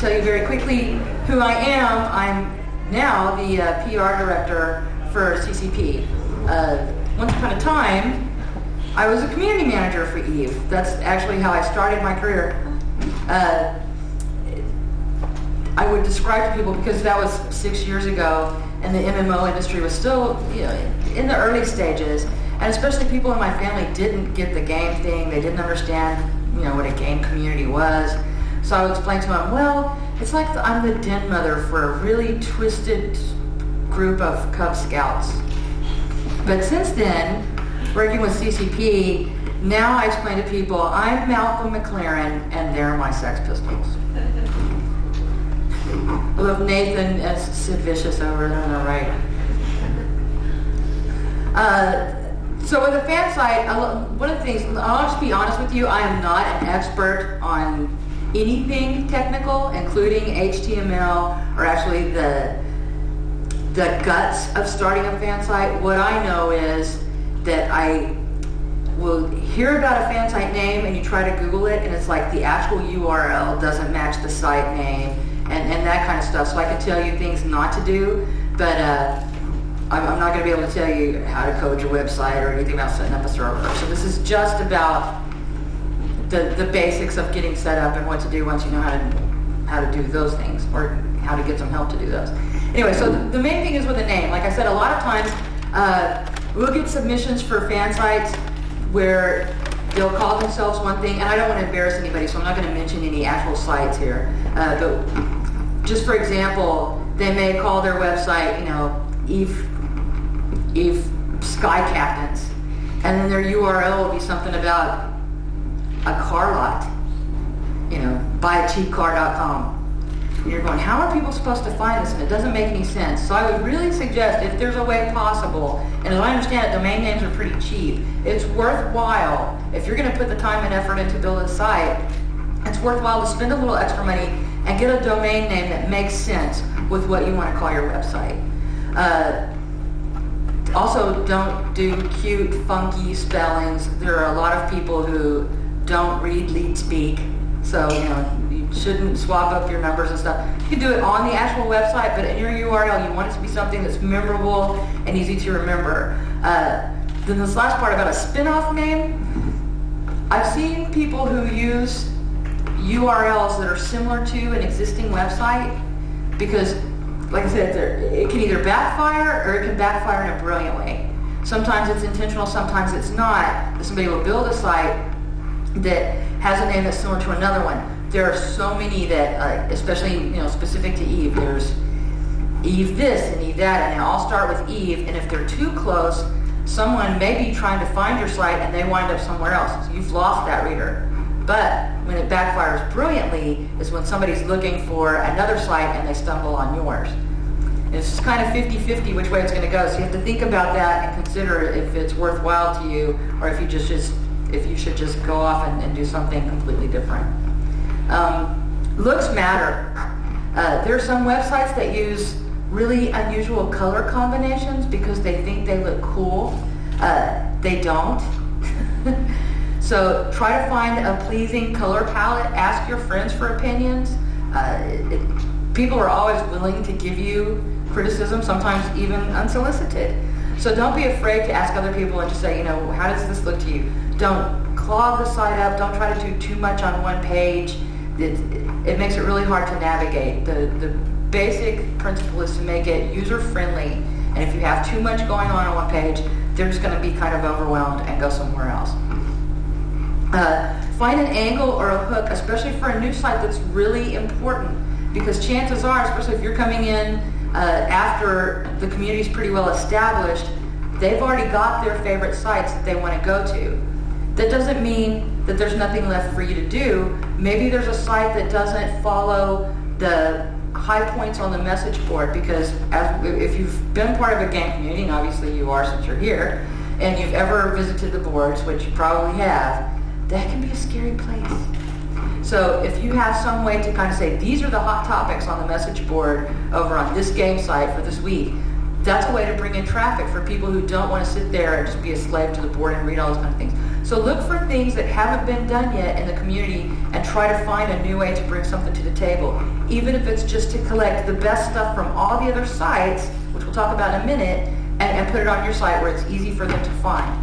tell you very quickly who I am. I'm now the PR director for CCP. Once upon a time, I was a community manager for EVE. That's actually how I started my career. I would describe to people, because that was 6 years ago, and the MMO industry was still, in the early stages, and especially people in my family didn't get the game thing. They didn't understand, what a game community was. So I would explain to them, well, it's like I'm the den mother for a really twisted group of Cub Scouts. But since then, working with CCP, now I explain to people, I'm Malcolm McLaren, and they're my Sex Pistols. I love Nathan as Sid Vicious over there on the right. So with the Fansite, one of the things, I'll just be honest with you, I am not an expert on anything technical, including HTML, or actually the guts of starting a Fansite. What I know is that I will hear about a Fansite name and you try to Google it, and it's like the actual URL doesn't match the site name, and that kind of stuff. So I can tell you things not to do, but I'm not going to be able to tell you how to code your website or anything about setting up a server. So this is just about the basics of getting set up and what to do once you know how to do those things, or how to get some help to do those. Anyway, so the main thing is with a name. Like I said, a lot of times we'll get submissions for Fansites where they'll call themselves one thing, and I don't want to embarrass anybody, so I'm not going to mention any actual sites here. But just for example, they may call their website, EVE Sky Captains, and then their URL will be something about a car lot, buyacheapcar.com. And you're going, how are people supposed to find this? And it doesn't make any sense. So I would really suggest, if there's a way possible, and as I understand it, domain names are pretty cheap, it's worthwhile, if you're going to put the time and effort into building a site, it's worthwhile to spend a little extra money and get a domain name that makes sense with what you want to call your website. Also, don't do cute, funky spellings. There are a lot of people who don't read lead speak, so you shouldn't swap up your numbers and stuff. You can do it on the actual website, but in your URL, you want it to be something that's memorable and easy to remember. Then this last part about a spin-off name, I've seen people who use URLs that are similar to an existing website, because, like I said, it can either backfire or it can backfire in a brilliant way. Sometimes it's intentional, sometimes it's not. Somebody will build a site that has a name that's similar to another one. There are so many that, especially specific to EVE, there's EVE this and EVE that, and they all start with EVE, and if they're too close, someone may be trying to find your site and they wind up somewhere else. So you've lost that reader. But when it backfires brilliantly is when somebody's looking for another site and they stumble on yours. And it's just kind of 50-50 which way it's going to go. So you have to think about that and consider if it's worthwhile to you, or if you should just go off and do something completely different. Looks matter. There are some websites that use really unusual color combinations because they think they look cool. They don't. So try to find a pleasing color palette. Ask your friends for opinions. People are always willing to give you criticism, sometimes even unsolicited. So don't be afraid to ask other people and just say, how does this look to you? Don't clog the site up. Don't try to do too much on one page. It makes it really hard to navigate. The basic principle is to make it user-friendly. And if you have too much going on one page, they're just going to be kind of overwhelmed and go somewhere else. Find an angle or a hook, especially for a new site, that's really important, because chances are, especially if you're coming in after the community's pretty well established, they've already got their favorite sites that they want to go to. That doesn't mean that there's nothing left for you to do. Maybe there's a site that doesn't follow the high points on the message board, because if you've been part of a game community, and obviously you are since you're here, and you've ever visited the boards, which you probably have, that can be a scary place. So if you have some way to kind of say, these are the hot topics on the message board over on this game site for this week, that's a way to bring in traffic for people who don't want to sit there and just be a slave to the board and read all those kind of things. So look for things that haven't been done yet in the community and try to find a new way to bring something to the table. Even if it's just to collect the best stuff from all the other sites, which we'll talk about in a minute, and put it on your site where it's easy for them to find.